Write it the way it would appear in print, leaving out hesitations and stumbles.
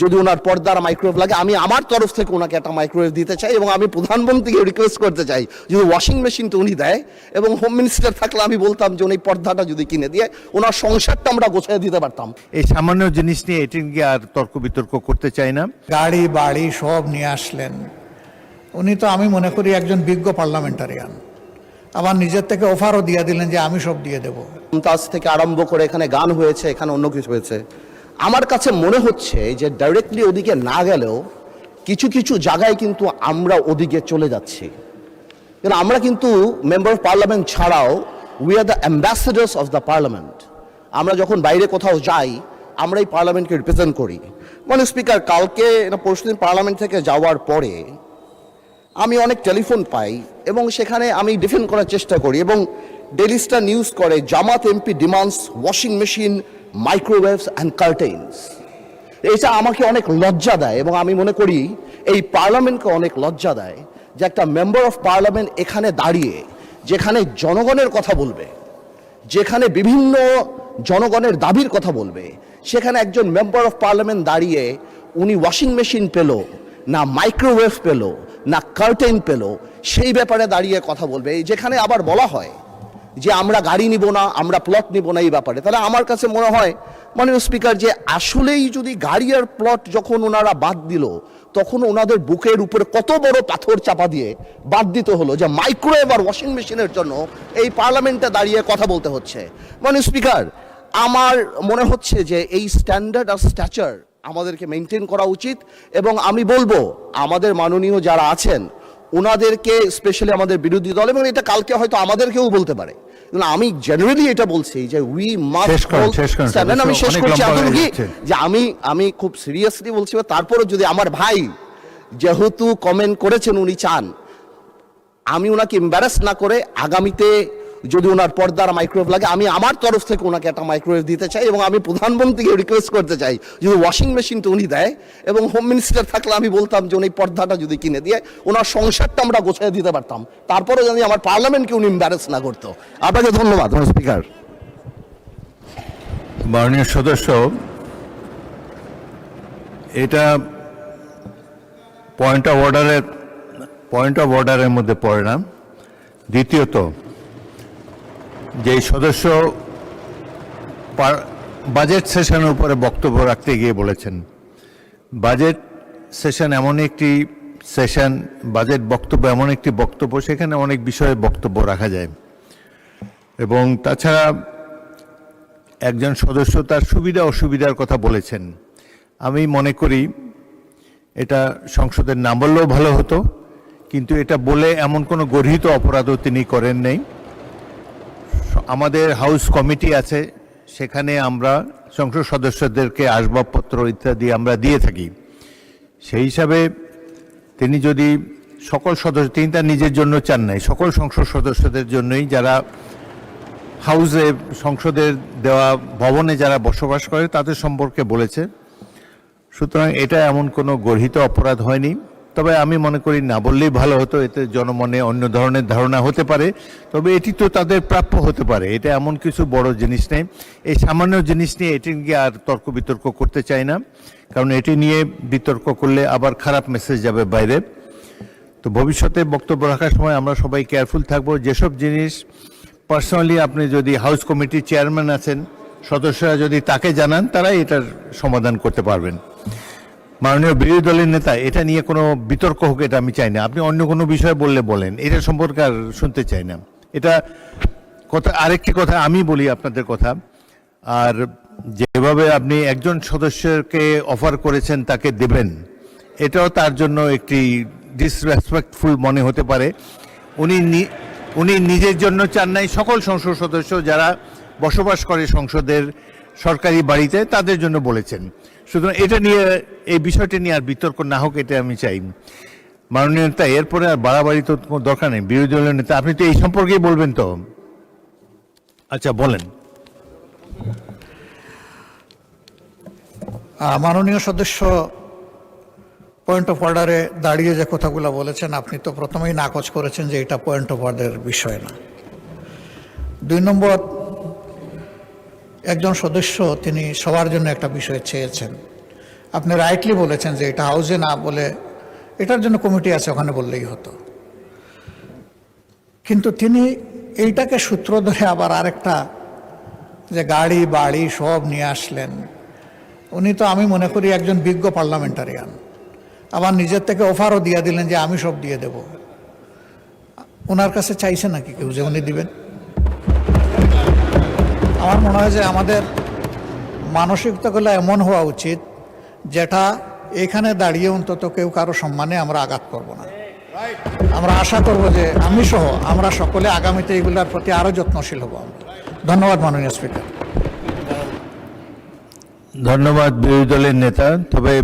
যদি ওনার পর্দার মাইক্রোওয়েভ লাগে আমি আমার তরফ থেকে ওনাকে একটা মাইক্রোওয়েভ দিতে চাই, এবং আমি প্রধানমন্ত্রীকে রিকোয়েস্ট করতে চাই যদি ওয়াশিং মেশিনটা উনি দেয়, এবং হোম মিনিস্টার থাকলে আমি বলতাম যে উনি পর্দাটা যদি কিনে দিয়ে ওনার সংসারটা আমরা গোছায় দিতে পারতাম। এই সামান্য জিনিস নিয়ে এটি নিয়ে আর তর্ক বিতর্ক করতে চাই না। গাড়ি বাড়ি সব নিয়ে আসলেন, উনি তো আমি মনে করি একজন বিজ্ঞ পার্লামেন্টারিয়ান। আবার নিজের থেকে অফারও দিয়ে দিলেন যে আমি সব দিয়ে দেব। তাজ থেকে আরম্ভ করে এখানে গান হয়েছে, এখানে অন্য কিছু হয়েছে। আমার কাছে মনে হচ্ছে যে ডাইরেক্টলি ওদিকে না গেলেও কিছু কিছু জায়গায় কিন্তু আমরা ওদিকে চলে যাচ্ছি। কিন্তু আমরা কিন্তু মেম্বার অফ পার্লামেন্ট ছাড়াও we are the ambassadors of the parliament. আমরা যখন বাইরে কোথাও যাই আমরা এই পার্লামেন্টকে রিপ্রেজেন্ট করি। মানে স্পিকার, কালকে পরশুদিন পার্লামেন্ট থেকে যাওয়ার পরে আমি অনেক টেলিফোন পাই এবং সেখানে আমি ডিফেন্ড করার চেষ্টা করি, এবং ডেইলি স্টার নিউজ করে Jamaat MP demands washing machine, microwaves and curtains. এটা আমাকে অনেক লজ্জা দেয়, এবং আমি মনে করি এই পার্লামেন্টকে অনেক লজ্জা দেয় যে একটা মেম্বার অফ পার্লামেন্ট এখানে দাঁড়িয়ে যেখানে জনগণের কথা বলবে, যেখানে বিভিন্ন জনগণের দাবির কথা বলবে, সেখানে একজন মেম্বার অফ পার্লামেন্ট দাঁড়িয়ে উনি ওয়াশিং মেশিন পেল না, মাইক্রোওয়েভ পেল না, কার্টেন পেল, সেই ব্যাপারে দাঁড়িয়ে কথা বলবে। যেখানে আবার বলা হয় যে আমরা গাড়ি নিব না, আমরা প্লট নিব না এই ব্যাপারে। তাহলে আমার কাছে মনে হয় মাননীয় স্পিকার যে আসলেই যদি গাড়ি আর প্লট যখন ওনারা বাদ দিল তখন ওনাদের বুকের উপরে কত বড় পাথর চাপা দিয়ে বাদ দিতে হলো যে মাইক্রোওয়েভ আর ওয়াশিং মেশিনের জন্য এই পার্লামেন্টে দাঁড়িয়ে কথা বলতে হচ্ছে। মাননীয় স্পিকার, আমার মনে হচ্ছে যে এই স্ট্যান্ডার্ড আর স্ট্যাচার আমাদেরকে মেনটেন করা উচিত, এবং আমি বলবো আমাদের মাননীয় যারা আছেন ওনাদেরকে, স্পেশালি আমাদের বিরোধী দল, এবং এটা কালকে হয়তো আমাদেরকেও বলতে পারে, আমি জেনারেলি এটা বলছি যে উই মাস্ট, আমি শেষ করছি যে আমি খুব সিরিয়াসলি বলছি। তারপরে যদি আমার ভাই যেহেতু কমেন্ট করেছেন উনি চান আমি ওনাকে এম্বারাস না করে আগামীতে যদি ওনার পর্দার মাইক্রোওয়েভ লাগে আমি আমার তরফ থেকে ওনাকে একটা মাইক্রোওয়েভ দিতে চাই, এবং আমি প্রধানমন্ত্রীকে রিকোয়েস্ট করতে চাই যদি ওয়াশিং মেশিনটা উনি দেয়, এবং হোম মিনিস্টার থাকলে আমি বলতাম যে উনি পর্দাটা যদি কিনে দিয়ে ওনার সংসারটা আমরা গোছায় দিতে পারতাম। তারপরে যদি আমার পার্লামেন্টকে উনি এম্বারাস না করতো। আপনাকে ধন্যবাদ স্পিকার। মাননীয় সদস্য, এটা পয়েন্ট অফ অর্ডারের মধ্যে পড়ে না। দ্বিতীয়ত, যেই সদস্য বাজেট সেশনের উপরে বক্তব্য রাখতে গিয়ে বলেছেন, বাজেট সেশন এমন একটি সেশন, বাজেট বক্তব্য এমন একটি বক্তব্য সেখানে অনেক বিষয়ে বক্তব্য রাখা যায়, এবং তাছাড়া একজন সদস্য তার সুবিধা অসুবিধার কথা বলেছেন। আমি মনে করি এটা সংসদের না বললেও ভালো হতো, কিন্তু এটা বলে এমন কোনো গর্হিত অপরাধও তিনি করেন নাই। আমাদের হাউস কমিটি আছে, সেখানে আমরা সংসদ সদস্যদেরকে আসবাবপত্র ইত্যাদি আমরা দিয়ে থাকি। সেই হিসাবে তিনি যদি সকল সদস্য, তিনি তার নিজের জন্য চান নাই, সকল সংসদ সদস্যদের জন্যই যারা হাউসে, সংসদের দেওয়া ভবনে যারা বসবাস করে তাদের সম্পর্কে বলেছে। সুতরাং এটা এমন কোনো গর্হিত অপরাধ হয়নি। তবে আমি মনে করি না বললেই ভালো হতো, এতে জনমনে অন্য ধরনের ধারণা হতে পারে। তবে এটি তো তাদের প্রাপ্য হতে পারে, এটা এমন কিছু বড় জিনিস নেই। এই সামান্য জিনিস নিয়ে এটি নিয়ে আর তর্ক বিতর্ক করতে চাই না, কারণ এটি নিয়ে বিতর্ক করলে আবার খারাপ মেসেজ যাবে বাইরে। তো ভবিষ্যতে বক্তব্য রাখার সময় আমরা সবাই কেয়ারফুল থাকবো। যেসব জিনিস পার্সোনালি আপনি যদি হাউস কমিটির চেয়ারম্যান আছেন, সদস্যরা যদি তাকে জানান, তারাই এটার সমাধান করতে পারবেন। মাননীয় বিরোধী দলের নেতা, এটা নিয়ে কোনো বিতর্ক হোক এটা আমি চাই না। আপনি অন্য কোনো বিষয় বললে বলেন, এটা সম্পর্কে আর শুনতে চাই না। এটা কথা, আরেকটি কথা আমি বলি আপনাদের কথা, আর যেভাবে আপনি একজন সদস্যকে অফার করেছেন তাকে দেবেন, এটাও তার জন্য একটি ডিসরেসপেক্টফুল মনে হতে পারে। উনি নিজের জন্য চান নাই, সকল সংসদ সদস্য যারা বসবাস করে সংসদের সরকারি বাড়িতে তাদের জন্য বলেছেন। সুতরাং এটা নিয়ে, এই বিষয়টি নিয়ে আর বিতর্ক না হোক, এটা আমি চাই। মাননীয় নেতা, এরপরে আর বাড়াবাড়ি তো কোনো দরকার নেই। বিরোধী দলের নেতা, আপনি তো এই সম্পর্কেই বলবেন তো? আচ্ছা, বলেন। মাননীয় সদস্য পয়েন্ট অফ অর্ডারে দাঁড়িয়ে যে কথাগুলো বলেছেন, আপনি তো প্রথমেই নাকচ করেছেন যে এটা পয়েন্ট অফ অর্ডারের বিষয় না। 2 নম্বর, একজন সদস্য তিনি সবার জন্য একটা বিষয় চেয়েছেন। আপনি রাইটলি বলেছেন যে এটা হাউসে না বলে এটার জন্য কমিটি আছে, ওখানে বললেই হতো। কিন্তু তিনি এইটাকে সূত্র ধরে আবার আরেকটা যে গাড়ি বাড়ি সব নিয়ে আসলেন। উনি তো আমি মনে করি একজন বিজ্ঞ পার্লামেন্টারিয়ান, আবার নিজের থেকে অফারও দিয়ে দিলেন যে আমি সব দিয়ে দেব। ওনার কাছে চাইছে নাকি কেউ যে উনি দিবেন? আমার মনে হয় যে আমাদের মানসিকতাগুলো এমন হওয়া উচিত যেটা এখানে দাঁড়িয়ে অন্তত কেউ কারো সম্মানে আমরা আঘাত করব না। আমরা আশা করব যে আমি সহ আমরা সকলে আগামীতে এগুলোর প্রতি আরো যত্নশীল হব। ধন্যবাদ মাননীয় স্পিকার। ধন্যবাদ বিরোধী দলের নেতা। তবে